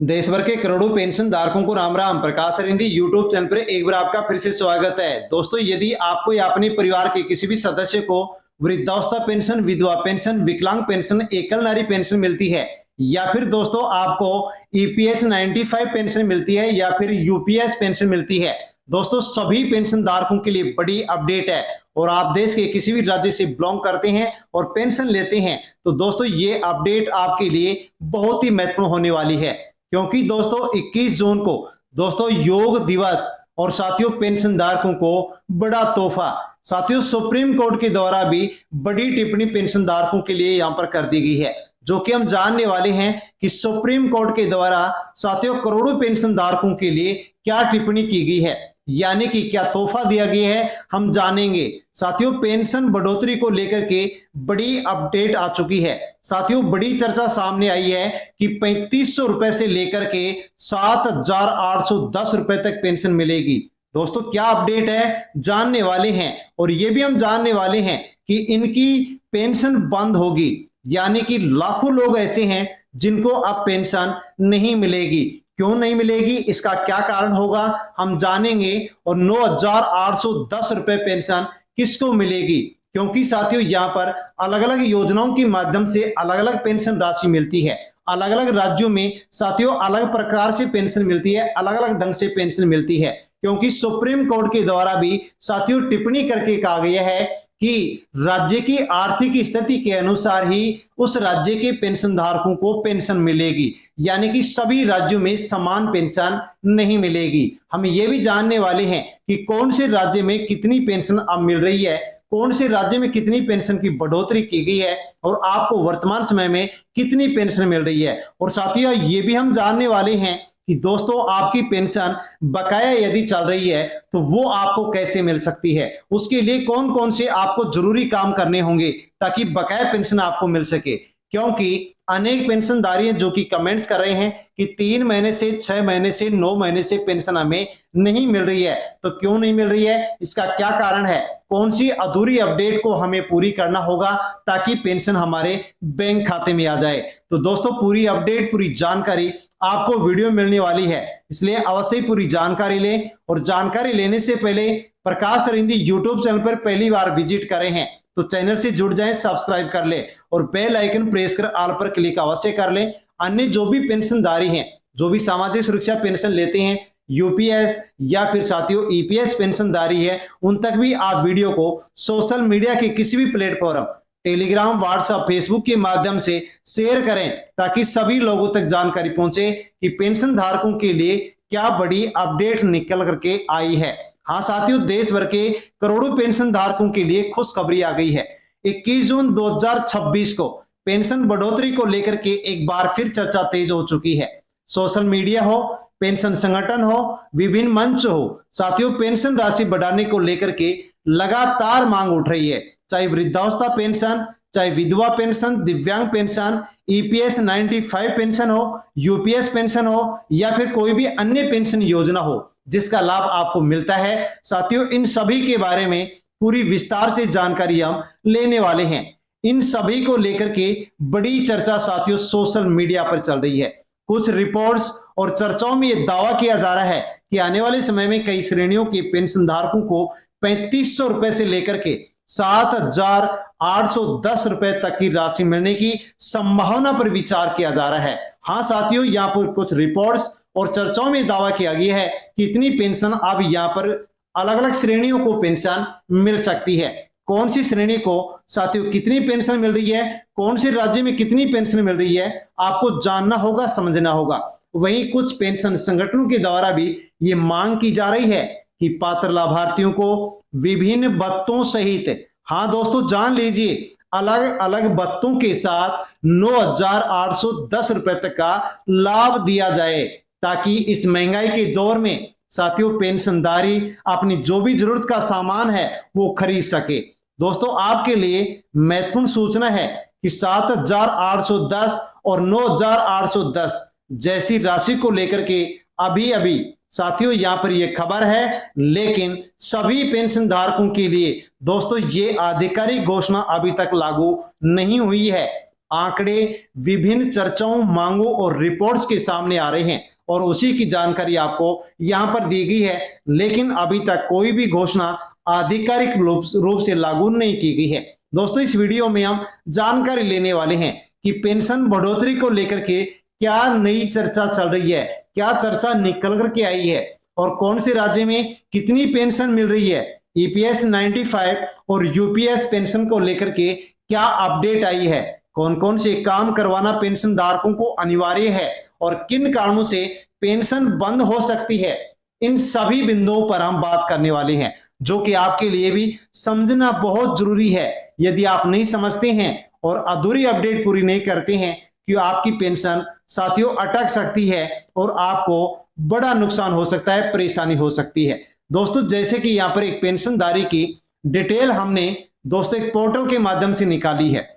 देश भर के करोड़ों पेंशन धारकों को राम राम। प्रकाश अरिंदी यूट्यूब चैनल पर एक बार आपका फिर से स्वागत है। दोस्तों, यदि आपको या अपने परिवार के किसी भी सदस्य को वृद्धावस्था पेंशन, विधवा पेंशन, विकलांग पेंशन, एकल नारी पेंशन मिलती है, या फिर दोस्तों आपको ईपीएस 95 पेंशन मिलती है, या फिर यूपीएस पेंशन मिलती है, दोस्तों सभी पेंशन धारकों के लिए बड़ी अपडेट है। और आप देश के किसी भी राज्य से बिलोंग करते हैं और पेंशन लेते हैं, तो दोस्तों ये अपडेट आपके लिए बहुत ही महत्वपूर्ण होने वाली है, क्योंकि दोस्तों 21 जून को दोस्तों योग दिवस और साथियों पेंशन धारकों को बड़ा तोहफा। साथियों, सुप्रीम कोर्ट के द्वारा भी बड़ी टिप्पणी पेंशन धारकों के लिए यहां पर कर दी गई है, जो कि हम जानने वाले हैं कि सुप्रीम कोर्ट के द्वारा साथियों करोड़ों पेंशन धारकों के लिए क्या टिप्पणी की गई है, यानी कि क्या तोहफा दिया गया है, हम जानेंगे। साथियों, पेंशन बढ़ोतरी को लेकर के बड़ी अपडेट आ चुकी है। साथियों, बड़ी चर्चा सामने आई है कि 3500 रुपए से लेकर के 7810 रुपए तक पेंशन मिलेगी। दोस्तों, क्या अपडेट है जानने वाले हैं। और ये भी हम जानने वाले हैं कि इनकी पेंशन बंद होगी, यानी कि लाखों लोग ऐसे हैं जिनको अब पेंशन नहीं मिलेगी। क्यों नहीं मिलेगी, इसका क्या कारण होगा, हम जानेंगे। और 9810 रुपए पेंशन किसको मिलेगी, क्योंकि साथियों यहां पर अलग अलग योजनाओं के माध्यम से अलग अलग पेंशन राशि मिलती है। अलग अलग राज्यों में साथियों अलग प्रकार से पेंशन मिलती है, अलग अलग ढंग से पेंशन मिलती है, क्योंकि सुप्रीम कोर्ट के द्वारा भी साथियों टिप्पणी करके कहा गया है कि राज्य की आर्थिक स्थिति के अनुसार ही उस राज्य के पेंशन धारकों को पेंशन मिलेगी, यानी कि सभी राज्यों में समान पेंशन नहीं मिलेगी। हम ये भी जानने वाले हैं कि कौन से राज्य में कितनी पेंशन अब मिल रही है, कौन से राज्य में कितनी पेंशन की बढ़ोतरी की गई है, और आपको वर्तमान समय में कितनी पेंशन मिल रही है। और साथियों, ये भी हम जानने वाले हैं कि दोस्तों आपकी पेंशन बकाया यदि चल रही है तो वो आपको कैसे मिल सकती है, उसके लिए कौन कौन से आपको जरूरी काम करने होंगे ताकि बकाया पेंशन आपको मिल सके। क्योंकि अनेक पेंशनधारी हैं जो कि कमेंट्स कर रहे हैं कि 3 महीने से 6 महीने से 9 महीने से पेंशन हमें नहीं मिल रही है। तो क्यों नहीं मिल रही है, इसका क्या कारण है, कौन सी अधूरी अपडेट को हमें पूरी करना होगा ताकि पेंशन हमारे बैंक खाते में आ जाए। तो दोस्तों, पूरी अपडेट, पूरी जानकारी आपको वीडियो मिलने वाली है, इसलिए अवश्य पूरी जानकारी लें। और जानकारी लेने से पहले प्रकाश अरिंदी यूट्यूब चैनल पर पहली बार विजिट कर रहे हैं तो चैनल से जुड़ जाएं, सब्सक्राइब कर ले और बेल आइकन प्रेस कर ऑल पर क्लिक अवश्य कर लें। अन्य जो भी पेंशनधारी हैं, जो भी सामाजिक सुरक्षा पेंशन लेते हैं, यूपीएस या फिर साथियों ईपीएस पेंशनधारी है, उन तक भी आप वीडियो को सोशल मीडिया के किसी भी प्लेटफॉर्म, टेलीग्राम, व्हाट्सएप, फेसबुक के माध्यम से शेयर करें ताकि सभी लोगों तक जानकारी पहुंचे कि पेंशन धारकों के लिए क्या बड़ी अपडेट निकल करके आई है। हाँ साथियों, देश भर के करोड़ों पेंशन धारकों के लिए खुशखबरी आ गई है। 21 जून 2026 को पेंशन बढ़ोतरी को लेकर के एक बार फिर चर्चा तेज हो चुकी है। सोशल मीडिया हो, पेंशन संगठन हो, विभिन्न मंच हो, साथियों पेंशन राशि बढ़ाने को लेकर के लगातार मांग उठ रही है। चाहे वृद्धावस्था पेंशन, चाहे विधवा पेंशन, दिव्यांग पेंशन, ईपीएस 95 पेंशन हो, यूपीएस पेंशन हो, या फिर कोई भी अन्य पेंशन योजना हो जिसका लाभ आपको मिलता है, साथियों इन सभी के बारे में पूरी विस्तार से जानकारी हम लेने वाले हैं। इन सभी को लेकर के बड़ी चर्चा साथियों सोशल मीडिया पर चल रही है। कुछ रिपोर्ट्स और चर्चाओं में यह दावा किया जा रहा है कि आने वाले समय में कई श्रेणियों के पेंशन धारकों को 3500 रुपए से लेकर के 7810 रुपए तक की राशि मिलने की संभावना पर विचार किया जा रहा है। हाँ साथियों, यहाँ पर कुछ रिपोर्ट्स और चर्चाओं में दावा किया गया है कि इतनी पेंशन अब यहाँ पर अलग अलग श्रेणियों को पेंशन मिल सकती है। कौन सी श्रेणी को साथियों कितनी पेंशन मिल रही है, कौन से राज्य में कितनी पेंशन मिल रही है, आपको जानना होगा, समझना होगा। वहीं कुछ पेंशन संगठनों के द्वारा भी ये मांग की जा रही है कि पात्र लाभार्थियों को विभिन्न भत्तों सहित, हाँ दोस्तों जान लीजिए, अलग अलग भत्तों के साथ 9810 रुपए तक का लाभ दिया जाए, ताकि इस महंगाई के दौर में साथियों पेंशनधारी अपनी जो भी जरूरत का सामान है वो खरीद सके। दोस्तों, आपके लिए महत्वपूर्ण सूचना है कि 7810 और 9810 जैसी राशि को लेकर के अभी अभी साथियों यहां पर यह खबर है, लेकिन सभी पेंशन धारकों के लिए दोस्तों ये आधिकारिक घोषणा अभी तक लागू नहीं हुई है। आंकड़े विभिन्न चर्चाओं, मांगों और रिपोर्ट्स के सामने आ रहे हैं और उसी की जानकारी आपको यहां पर दी गई है। लेकिन अभी तक कोई भी घोषणा आधिकारिक रूप से लागू नहीं की गई है। दोस्तों इस वीडियो में हम जानकारी लेने वाले हैं कि पेंशन बढ़ोतरी को लेकर के क्या नई चर्चा चल रही है, क्या चर्चा निकल करके आई है और कौन से राज्य में कितनी पेंशन मिल रही है। ईपीएस 95 और यूपीएस पेंशन को लेकर के क्या अपडेट आई है, कौन कौन से काम करवाना पेंशन धारकों को अनिवार्य है और किन कारणों से पेंशन बंद हो सकती है, इन सभी बिंदुओं पर हम बात करने वाले हैं, जो कि आपके लिए भी समझना बहुत जरूरी है। यदि आप नहीं समझते हैं और अधूरी अपडेट पूरी नहीं करते हैं कि आपकी पेंशन साथियों अटक सकती है और आपको बड़ा नुकसान हो सकता है, परेशानी हो सकती है। दोस्तों जैसे कि यहाँ पर एक पेंशनधारी की डिटेल हमने दोस्तों एक पोर्टल के माध्यम से निकाली है।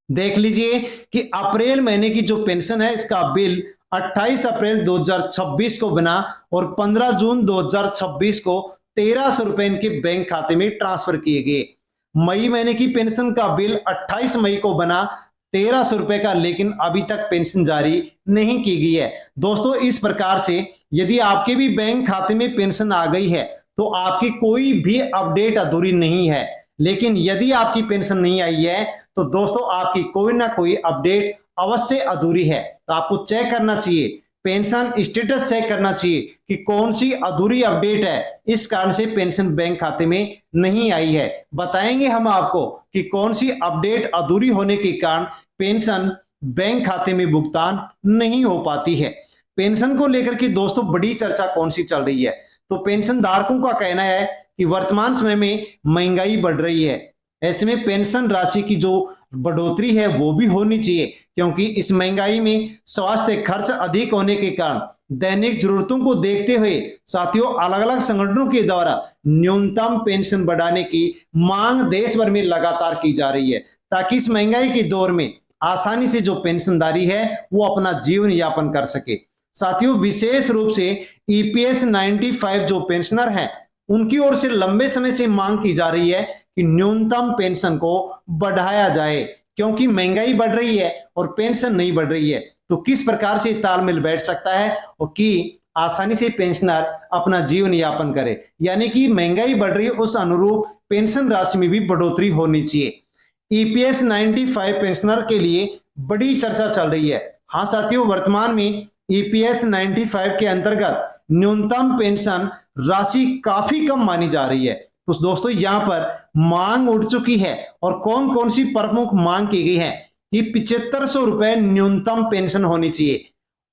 देख लीजिए कि अप्रैल महीने की जो पेंशन है इसका बिल 28 अप्रैल 2026 को बना और 15 जून 2026 को 1300 रुपए इनके बैंक खाते में ट्रांसफर किए गए। मई महीने की पेंशन का बिल 28 मई को बना 1300 रुपए का, लेकिन अभी तक पेंशन जारी नहीं की गई है। दोस्तों इस प्रकार से यदि आपके भी बैंक खाते में पेंशन आ गई है तो आपकी कोई भी अपडेट अधूरी नहीं है। लेकिन यदि आपकी पेंशन नहीं आई है तो दोस्तों आपकी कोई ना कोई अपडेट अवश्य अधूरी है। तो आपको चेक करना चाहिए, पेंशन स्टेटस चेक करना चाहिए कि कौन सी अधूरी अपडेट है, इस कारण से पेंशन बैंक खाते में नहीं आई है। बताएंगे हम आपको कि कौन सी अपडेट अधूरी होने के कारण पेंशन बैंक खाते में भुगतान नहीं हो पाती है। पेंशन को लेकर के दोस्तों बड़ी चर्चा कौन सी चल रही है, तो पेंशन धारकों का कहना है कि वर्तमान समय में महंगाई बढ़ रही है, ऐसे में पेंशन राशि की जो बढ़ोतरी है वो भी होनी चाहिए, क्योंकि इस महंगाई में स्वास्थ्य खर्च अधिक होने के कारण दैनिक जरूरतों को देखते हुए साथियों अलग अलग संगठनों के द्वारा न्यूनतम पेंशन बढ़ाने की मांग देश भर में लगातार की जा रही है, ताकि इस महंगाई के दौर में आसानी से जो पेंशनधारी है वो अपना जीवन यापन कर सके। साथियों विशेष रूप से ईपीएस 95 जो पेंशनर हैं उनकी ओर से लंबे समय से मांग की जा रही है कि न्यूनतम पेंशन को बढ़ाया जाए, क्योंकि महंगाई बढ़ रही है और पेंशन नहीं बढ़ रही है। तो किस प्रकार से तालमेल बैठ सकता है और कि आसानी से पेंशनर अपना जीवन यापन करे, यानी कि महंगाई बढ़ रही है उस अनुरूप पेंशन राशि में भी बढ़ोतरी होनी चाहिए। ईपीएस 95 पेंशनर के लिए बड़ी चर्चा चल रही है। हाँ साथियों, वर्तमान में ईपीएस 95 के अंतर्गत न्यूनतम पेंशन राशि काफी कम मानी जा रही है। तो दोस्तों यहाँ पर मांग उठ चुकी है और कौन कौन सी प्रमुख मांग की गई है कि 7500 रुपए न्यूनतम पेंशन होनी चाहिए।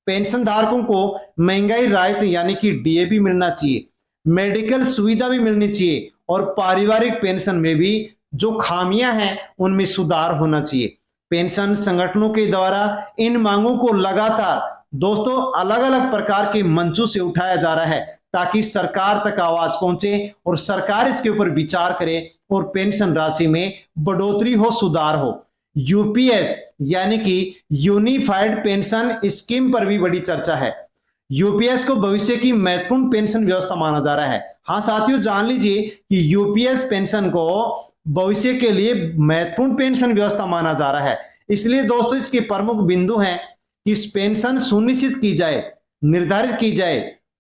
पेंशन धारकों को महंगाई राहत यानी कि डीए भी मिलना चाहिए, मेडिकल सुविधा भी मिलनी चाहिए और पारिवारिक पेंशन में भी जो खामियां हैं उनमें सुधार होना चाहिए। पेंशन संगठनों के द्वारा इन मांगों को लगातार दोस्तों अलग अलग प्रकार के मंचों से उठाया जा रहा है, ताकि सरकार तक आवाज पहुंचे और सरकार इसके ऊपर विचार करे और पेंशन राशि में बढ़ोतरी हो, सुधार हो। यूपीएस यानी कि यूनिफाइड पेंशन स्कीम पर भी बड़ी चर्चा है। यूपीएस को भविष्य की महत्वपूर्ण पेंशन व्यवस्था माना जा रहा है। हाँ साथियों, जान लीजिए कि यूपीएस पेंशन को भविष्य के लिए महत्वपूर्ण पेंशन व्यवस्था माना जा रहा है। इसलिए दोस्तों इसके प्रमुख बिंदु हैं कि इस पेंशन सुनिश्चित की जाए, निर्धारित की जाए,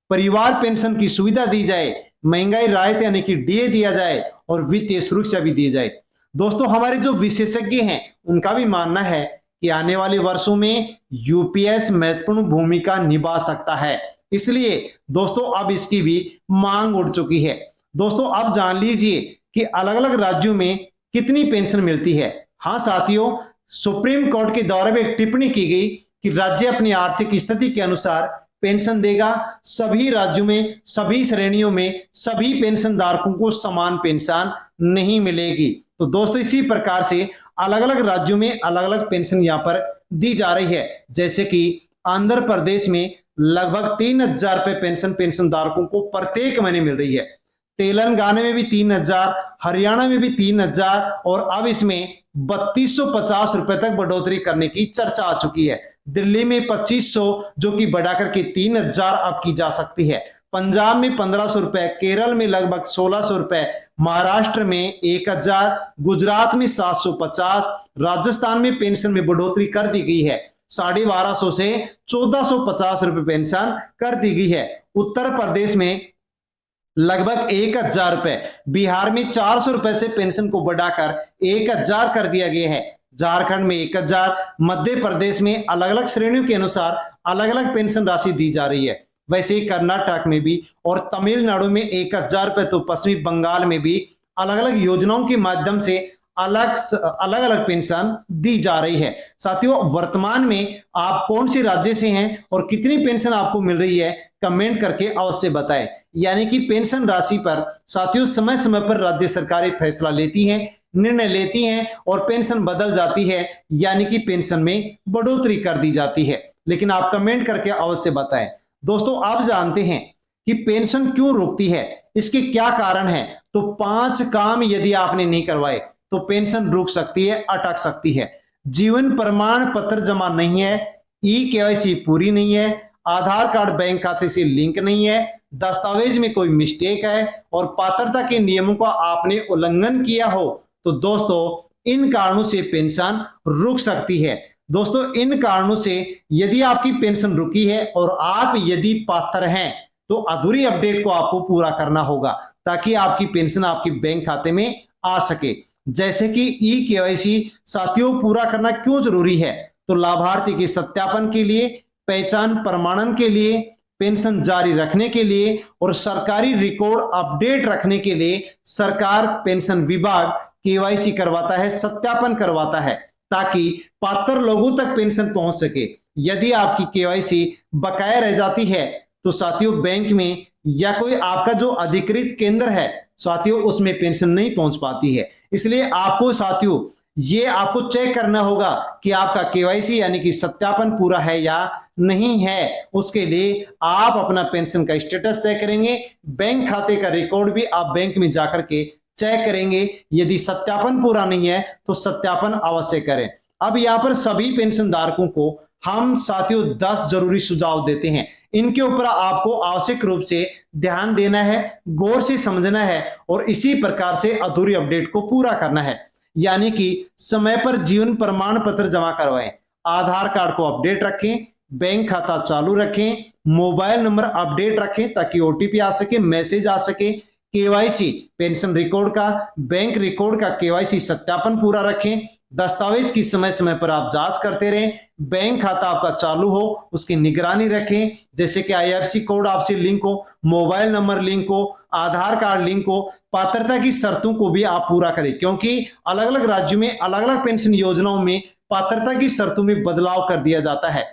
परिवार पेंशन की सुविधा दी जाए, महंगाई राहत यानी कि डीए दिया जाए और वित्तीय सुरक्षा भी दी जाए। दोस्तों हमारे जो विशेषज्ञ हैं उनका भी मानना है कि आने वाले वर्षों में यूपीएस महत्वपूर्ण भूमिका निभा सकता है। इसलिए दोस्तों अब इसकी भी मांग उठ चुकी है। दोस्तों अब जान लीजिए कि अलग अलग राज्यों में कितनी पेंशन मिलती है। हाँ साथियों, सुप्रीम कोर्ट के द्वारा भी एक टिप्पणी की गई कि राज्य अपनी आर्थिक स्थिति के अनुसार पेंशन देगा। सभी राज्यों में, सभी श्रेणियों में सभी पेंशन धारकों को समान पेंशन नहीं मिलेगी। तो दोस्तों इसी प्रकार से अलग अलग राज्यों में अलग अलग पेंशन यहाँ पर दी जा रही है। जैसे कि आंध्र प्रदेश में लगभग 3000 रुपए पेंशन धारकों को प्रत्येक महीने मिल रही है। तेलंगाना में भी 3000, हरियाणा में भी 3000 और अब इसमें 3250 रुपए तक बढ़ोतरी करने की चर्चा आ चुकी है। दिल्ली में 2500 जो कि बढ़ाकर के 3000 अब की जा सकती है। पंजाब में 1500 रुपए, केरल में लगभग 1600 रुपए, महाराष्ट्र में 1000, गुजरात में 750, राजस्थान में पेंशन में बढ़ोतरी कर दी गई है, 1250 से 1450 रुपए पेंशन कर दी गई है। उत्तर प्रदेश में लगभग 1000 रुपए, बिहार में 400 रुपए से पेंशन को बढ़ाकर 1000 कर दिया गया है, झारखंड में 1000, मध्य प्रदेश में अलग अलग श्रेणियों के अनुसार अलग अलग पेंशन राशि दी जा रही है। वैसे ही कर्नाटक में भी और तमिलनाडु में 1000 रुपए, तो पश्चिमी बंगाल में भी अलग अलग योजनाओं के माध्यम से अलग अलग पेंशन दी जा रही है। साथियों, वर्तमान में आप कौन से राज्य से हैं और कितनी पेंशन आपको मिल रही है, कमेंट करके अवश्य बताएं। यानी कि पेंशन राशि पर साथियों समय समय पर राज्य सरकारें फैसला लेती हैं, निर्णय लेती हैं और पेंशन बदल जाती है, यानी कि पेंशन में बढ़ोतरी कर दी जाती है। लेकिन आप कमेंट करके अवश्य बताएं। दोस्तों, आप जानते हैं कि पेंशन क्यों रुकती है, इसके क्या कारण है? तो 5 काम यदि आपने नहीं करवाए तो पेंशन रुक सकती है, अटक सकती है। जीवन प्रमाण पत्र जमा नहीं है, ई-केवाईसी पूरी नहीं है, आधार कार्ड बैंक खाते से लिंक नहीं है, दस्तावेज में कोई मिस्टेक है और पात्रता के नियमों का आपने उल्लंघन किया हो, तो दोस्तों इन कारणों से पेंशन रुक सकती है। दोस्तों, इन कारणों से यदि आपकी पेंशन रुकी है और आप यदि पात्र हैं तो अधूरी अपडेट को आपको पूरा करना होगा ताकि आपकी पेंशन आपकी बैंक खाते में आ सके। जैसे कि ई-केवाईसी साथियों पूरा करना क्यों जरूरी है? तो लाभार्थी के सत्यापन के लिए, पहचान प्रमाणन के लिए, पेंशन जारी रखने के लिए और सरकारी रिकॉर्ड अपडेट रखने के लिए सरकार पेंशन विभाग केवाईसी करवाता है, सत्यापन करवाता है ताकि पात्र लोगों तक पेंशन पहुंच सके। यदि आपकी केवाईसी बकाया रह जाती है तो साथियों बैंक में या कोई आपका जो अधिकृत केंद्र है साथियों उसमें पेंशन नहीं पहुंच पाती है। इसलिए आपको साथियों ये आपको चेक करना होगा कि आपका केवाईसी यानी कि सत्यापन पूरा है या नहीं है। उसके लिए आप अपना पेंशन का स्टेटस चेक करेंगे, बैंक खाते का रिकॉर्ड भी आप बैंक में जाकर के चेक करेंगे। यदि सत्यापन पूरा नहीं है तो सत्यापन अवश्य करें। अब यहाँ पर सभी पेंशन धारकों को हम साथियों 10 जरूरी सुझाव देते हैं। इनके ऊपर आपको आवश्यक रूप से ध्यान देना है, गौर से समझना है और इसी प्रकार से अधूरी अपडेट को पूरा करना है। यानी कि समय पर जीवन प्रमाण पत्र जमा करवाएं, आधार कार्ड को अपडेट रखें, बैंक खाता चालू रखें, मोबाइल नंबर अपडेट रखें ताकि ओटीपी आ सके, मैसेज आ सके, केवाईसी पेंशन रिकॉर्ड का, बैंक रिकॉर्ड का केवाईसी सत्यापन पूरा रखें, दस्तावेज की समय समय पर आप जांच करते रहें, बैंक खाता आपका चालू हो उसकी निगरानी रखें, जैसे कि आईएफएससी कोड आपसे लिंक हो, मोबाइल नंबर लिंक हो, आधार कार्ड लिंक हो, पात्रता की शर्तों को भी आप पूरा करें क्योंकि अलग अलग राज्यों में अलग अलग पेंशन योजनाओं में पात्रता की शर्तों में बदलाव कर दिया जाता है।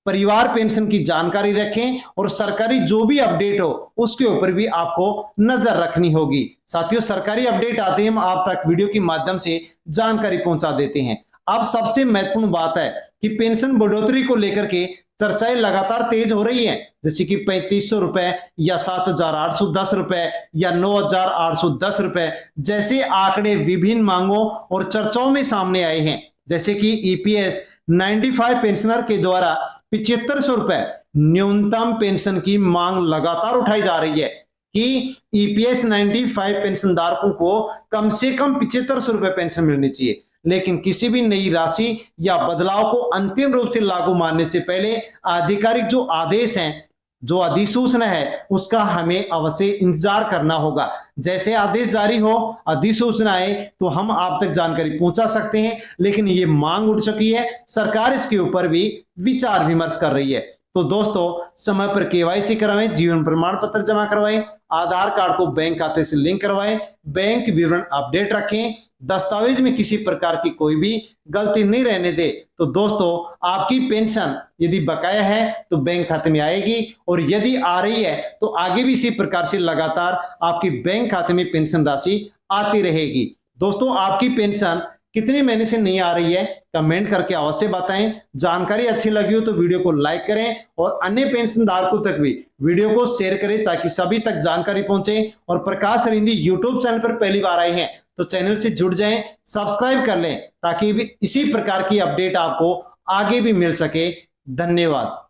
परिवार पेंशन की जानकारी रखें और सरकारी जो भी अपडेट हो उसके ऊपर भी आपको नजर रखनी होगी। साथियों, सरकारी अपडेट आते ही हम आप तक वीडियो के माध्यम से जानकारी पहुंचा देते हैं। अब सबसे महत्वपूर्ण बात है कि पेंशन बढ़ोतरी को लेकर के चर्चाएं लगातार तेज हो रही हैं, जैसे कि 3500 रुपए या 7810 रुपए या 9810 रुपए जैसे आंकड़े विभिन्न मांगों और चर्चाओं में सामने आए हैं। जैसे कि ईपीएस 95 पेंशनर के द्वारा 7500 रुपए न्यूनतम पेंशन की मांग लगातार उठाई जा रही है कि ईपीएस 95 पेंशन धारकों को कम से कम 7500 रुपए पेंशन मिलनी चाहिए। लेकिन किसी भी नई राशि या बदलाव को अंतिम रूप से लागू मानने से पहले आधिकारिक जो आदेश हैं, जो अधिसूचना है उसका हमें अवश्य इंतजार करना होगा। जैसे आदेश जारी हो, अधिसूचना आए तो हम आप तक जानकारी पहुंचा सकते हैं, लेकिन ये मांग उठ चुकी है, सरकार इसके ऊपर भी विचार विमर्श कर रही है। तो दोस्तों, समय पर केवाईसी करवाएं, जीवन प्रमाण पत्र जमा करवाएं, आधार कार्ड को बैंक खाते से लिंक करवाएं, बैंक विवरण अपडेट रखें, दस्तावेज में किसी प्रकार की कोई भी गलती नहीं रहने दे। तो दोस्तों, आपकी पेंशन यदि बकाया है तो बैंक खाते में आएगी और यदि आ रही है तो आगे भी इसी प्रकार से लगातार आपकी बैंक खाते में पेंशन राशि आती रहेगी। दोस्तों, आपकी पेंशन कितने महीने से नहीं आ रही है कमेंट करके अवश्य बताएं। जानकारी अच्छी लगी हो तो वीडियो को लाइक करें और अन्य पेंशन धारकों तक भी वीडियो को शेयर करें ताकि सभी तक जानकारी पहुंचे। और प्रकाश रिंदी यूट्यूब चैनल पर पहली बार आए हैं तो चैनल से जुड़ जाएं, सब्सक्राइब कर लें ताकि भी इसी प्रकार की अपडेट आपको आगे भी मिल सके। धन्यवाद।